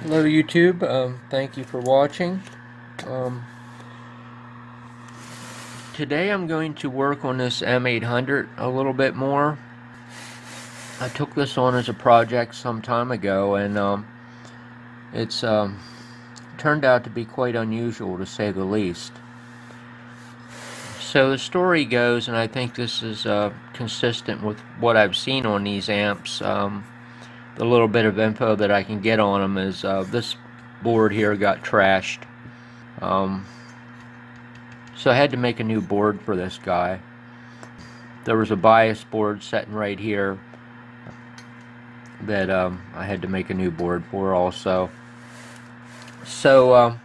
Hello YouTube, thank you for watching. Um, Today I'm going to work on this M800 a little bit more. I took this on as a project some time ago, and it's turned out to be quite unusual, to say the least. So the story goes, and I think this is consistent with what I've seen on these amps. The little bit of info that I can get on them is this board here got trashed. Um, So I had to make a new board for this guy. There was a bias board sitting right here that I had to make a new board for also. So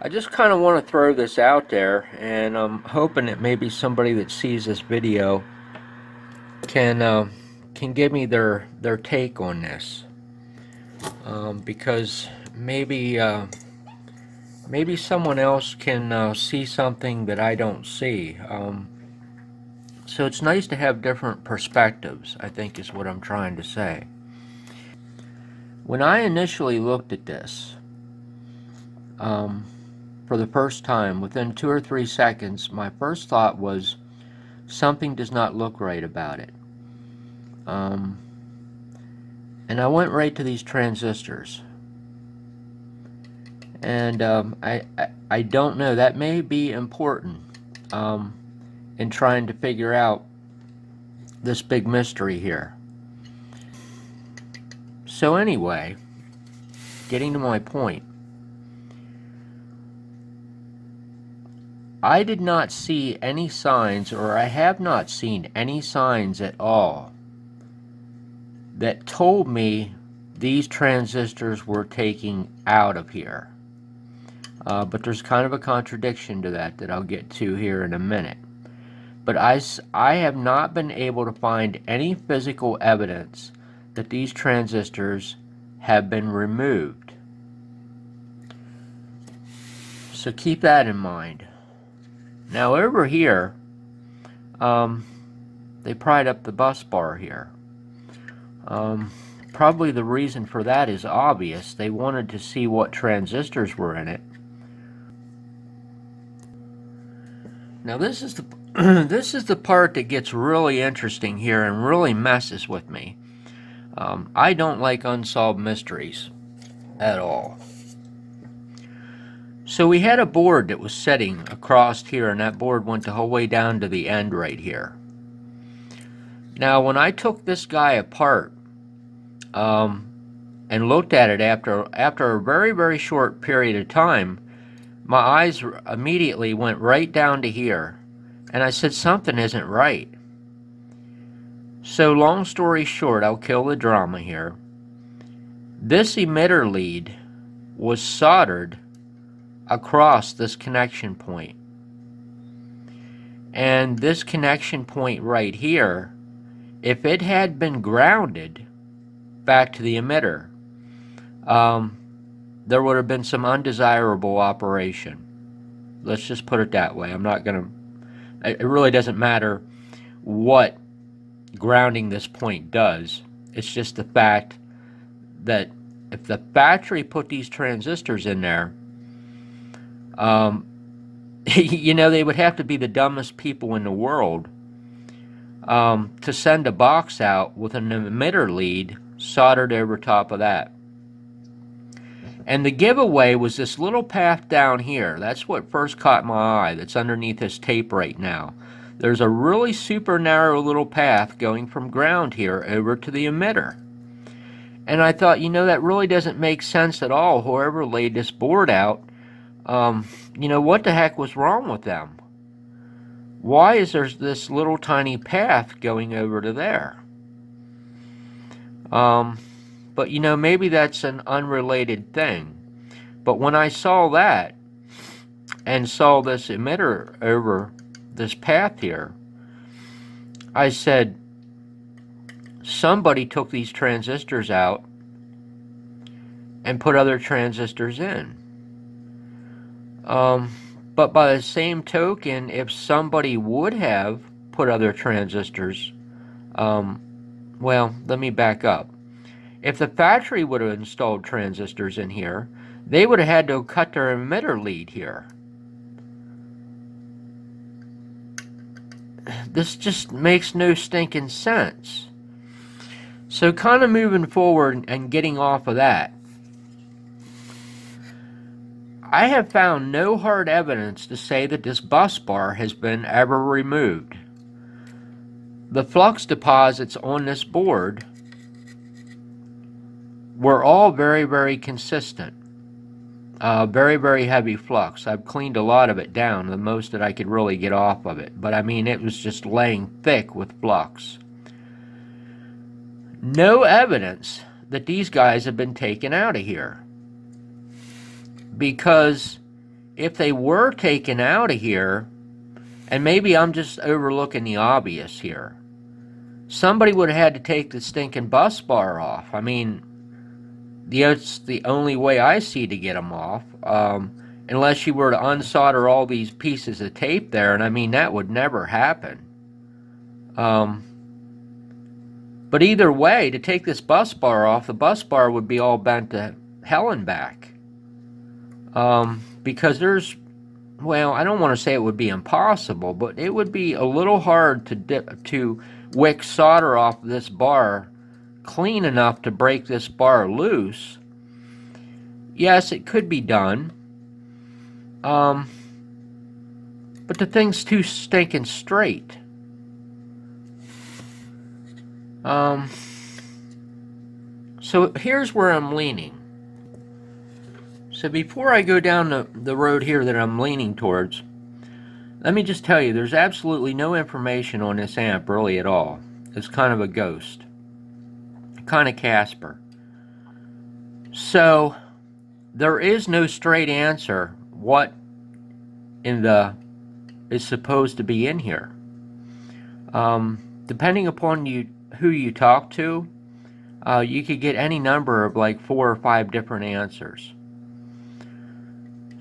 I just kind of want to throw this out there, and I'm hoping that maybe somebody that sees this video can give me their take on this, because maybe someone else can see something that I don't see. So it's nice to have different perspectives, I think is what I'm trying to say. When I initially looked at this, for the first time, within 2 or 3 seconds, my first thought was something does not look right about it. Um, and I went right to these transistors. And I don't know, that may be important in trying to figure out this big mystery here. So anyway, getting to my point, I did not see any signs, or I have not seen any signs at all, that told me these transistors were taking out of here. But there's kind of a contradiction to that I'll get to here in a minute. But I have not been able to find any physical evidence that these transistors have been removed. So keep that in mind. Now over here, they pried up the bus bar here. Probably the reason for that is obvious. They wanted to see what transistors were in it. Now this is the this is the part that gets really interesting here and really messes with me. I don't like unsolved mysteries at all. So we had a board that was sitting across here, and that board went the whole way down to the end right here. Now when I took this guy apart and looked at it after a very short period of time, my eyes immediately went right down to here, and I said something isn't right. So long story short, I'll kill the drama here. This emitter lead was soldered across this connection point. And this connection point right here, if it had been grounded back to the emitter, there would have been some undesirable operation. Let's just put it that way. I'm not going to... It really doesn't matter what grounding this point does. It's just the fact that if the factory put these transistors in there, you know, they would have to be the dumbest people in the world to send a box out with an emitter lead soldered over top of that. And the giveaway was this little path down here. That's what first caught my eye. That's underneath this tape right now. There's a really super narrow little path going from ground here over to the emitter. And I thought, you know, that really doesn't make sense at all. Whoever laid this board out, you know, what the heck was wrong with them? Why is there this little tiny path going over to there? But, you know, maybe that's an unrelated thing. But when I saw that and saw this emitter over this path here, I said, somebody took these transistors out and put other transistors in. But by the same token, if somebody would have put other transistors, well, let me back up. If the factory would have installed transistors in here, they would have had to cut their emitter lead here. This just makes no stinking sense. So kind of moving forward and getting off of that, I have found no hard evidence to say that this bus bar has been ever removed. The flux deposits on this board were all very, very consistent. Very, very heavy flux. I've cleaned a lot of it down, the most that I could really get off of it. But I mean, it was just laying thick with flux. No evidence that these guys have been taken out of here. Because if they were taken out of here, and maybe I'm just overlooking the obvious here, somebody would have had to take the stinking bus bar off. I mean, it's the only way I see to get them off, unless you were to unsolder all these pieces of tape there, and I mean, that would never happen. But either way, to take this bus bar off, the bus bar would be all bent to hell and back. Because there's, well, I don't want to say it would be impossible, but it would be a little hard to wick solder off this bar clean enough to break this bar loose. Yes, it could be done. But the thing's too stinking straight. So here's where I'm leaning. So before I go down the road here that I'm leaning towards, let me just tell you, there's absolutely no information on this amp really at all. It's kind of a ghost. Kind of Casper. So there is no straight answer what is supposed to be in here. Depending upon who you talk to, you could get any number of like 4 or 5 different answers.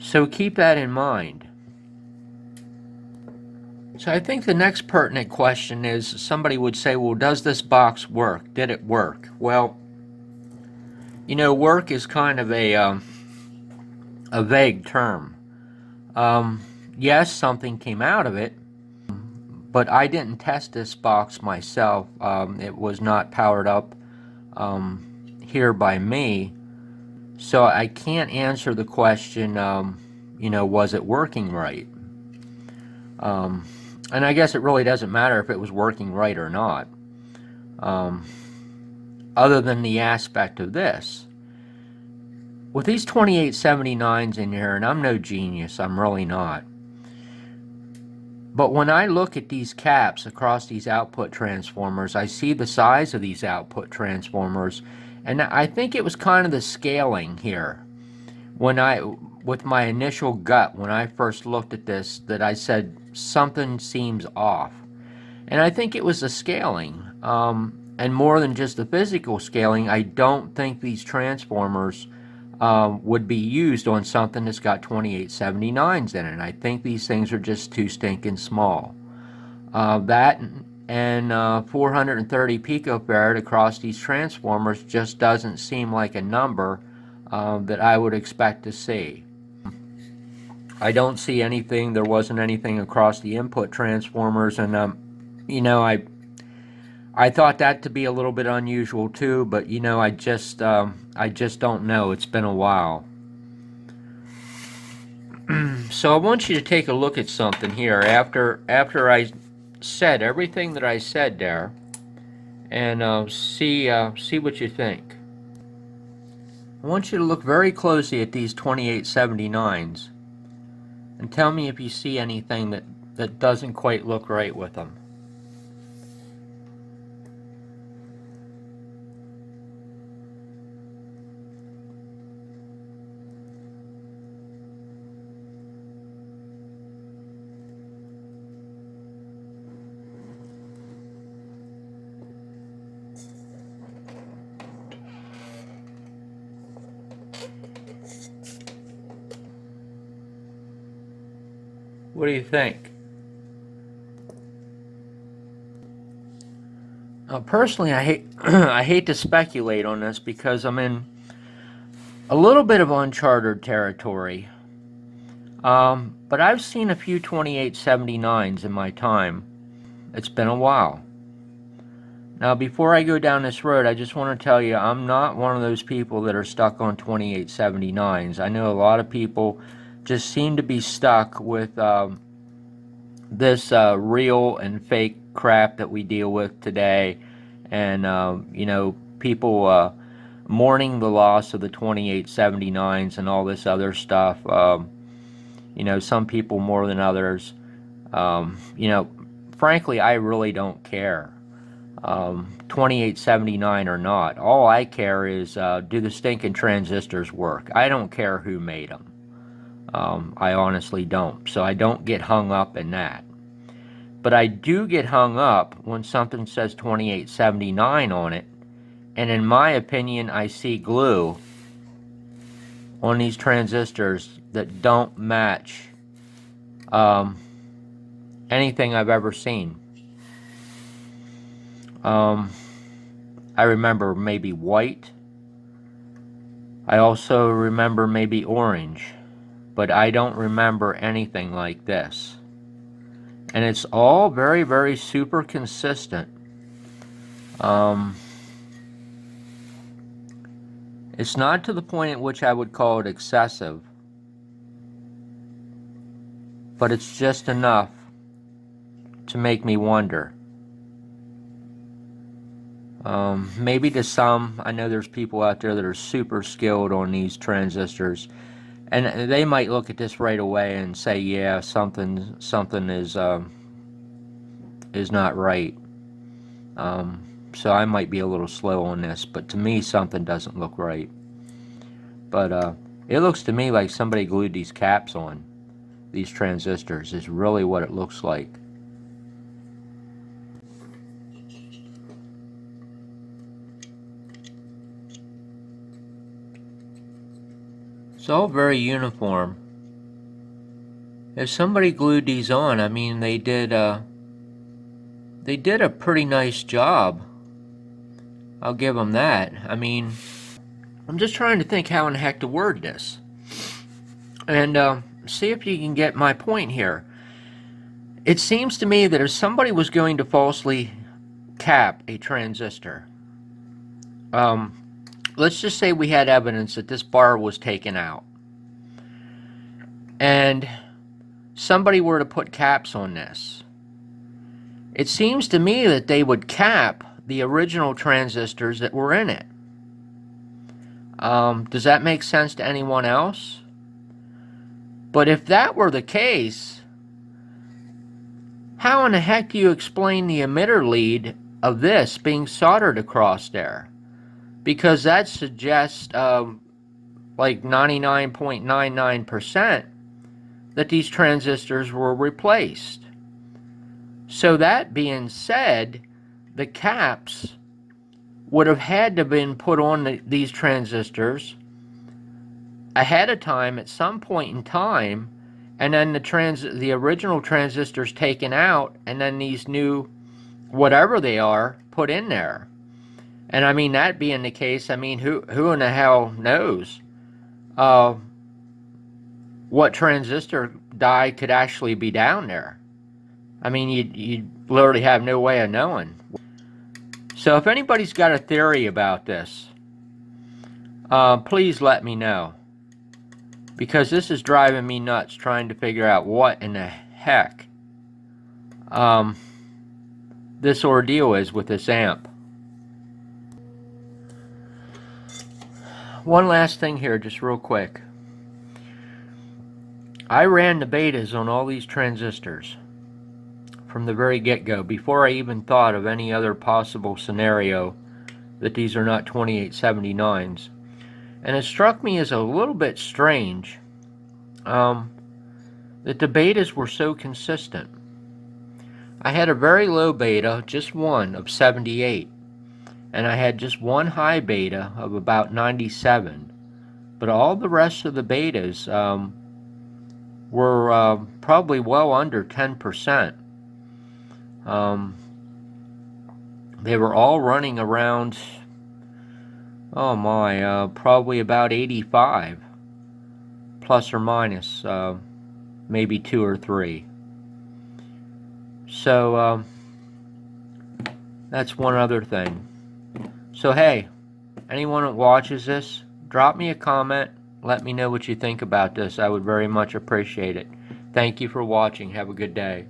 So keep that in mind. So I think the next pertinent question is, somebody would say, well, does this box work? Did it work? Well, you know, work is kind of a vague term. Yes, something came out of it, but I didn't test this box myself. It was not powered up here by me, so I can't answer the question, you know, was it working right? And I guess it really doesn't matter if it was working right or not, other than the aspect of this. With these 2879s in here, and I'm no genius, I'm really not, but when I look at these caps across these output transformers, I see the size of these output transformers, and I think it was kind of the scaling here. With my initial gut, when I first looked at this, that I said something seems off. And I think it was the scaling. And more than just the physical scaling, I don't think these transformers would be used on something that's got 2879s in it. I think these things are just too stinking small. That and 430 picofarad across these transformers just doesn't seem like a number that I would expect to see. I don't see anything. There wasn't anything across the input transformers, and you know, I thought that to be a little bit unusual too, but you know, I just don't know. It's been a while. So I want you to take a look at something here after I said everything that I said there, and see what you think. I want you to look very closely at these 2879s and tell me if you see anything that doesn't quite look right with them. What do you think? Personally, I hate I hate to speculate on this because I'm in a little bit of uncharted territory. But I've seen a few 2879s in my time. It's been a while. Now, before I go down this road, I just want to tell you I'm not one of those people that are stuck on 2879s. I know a lot of people just seem to be stuck with this real and fake crap that we deal with today, and people mourning the loss of the 2879s and all this other stuff. Some people more than others. Frankly, I really don't care. 2879 or not. All I care is, do the stinking transistors work? I don't care who made them. I honestly don't. So I don't get hung up in that. But I do get hung up when something says 2879 on it, and in my opinion, I see glue on these transistors that don't match anything I've ever seen. I remember maybe white. I also remember maybe orange, but I don't remember anything like this. And it's all very, very super consistent. It's not to the point at which I would call it excessive, but it's just enough to make me wonder. Maybe to some, I know there's people out there that are super skilled on these transistors, and they might look at this right away and say, yeah, something is not right. So I might be a little slow on this, but to me something doesn't look right. But it looks to me like somebody glued these caps on these transistors is really what it looks like. It's all very uniform. If somebody glued these on, I mean, they did a pretty nice job. I'll give them that. I mean, I'm just trying to think how in the heck to word this, and see if you can get my point here. It seems to me that if somebody was going to falsely cap a transistor, let's just say we had evidence that this bar was taken out, and somebody were to put caps on this. It seems to me that they would cap the original transistors that were in it. Does that make sense to anyone else? But if that were the case, how in the heck do you explain the emitter lead of this being soldered across there? Because that suggests like 99.99% that these transistors were replaced. So that being said, the caps would have had to have been put on these transistors ahead of time at some point in time, and then the original transistors taken out, and then these new, whatever they are, put in there. And I mean, that being the case, I mean, who in the hell knows what transistor die could actually be down there? I mean, you literally have no way of knowing. So if anybody's got a theory about this, please let me know. Because this is driving me nuts trying to figure out what in the heck this ordeal is with this amp. One last thing here, just real quick. I ran the betas on all these transistors from the very get-go, before I even thought of any other possible scenario that these are not 2879s. And it struck me as a little bit strange that the betas were so consistent. I had a very low beta, just one, of 78. And I had just one high beta of about 97. But all the rest of the betas were probably well under 10%. They were all running around, oh my, probably about 85, plus or minus, maybe 2 or 3. So that's one other thing. So hey, anyone that watches this, drop me a comment. Let me know what you think about this. I would very much appreciate it. Thank you for watching. Have a good day.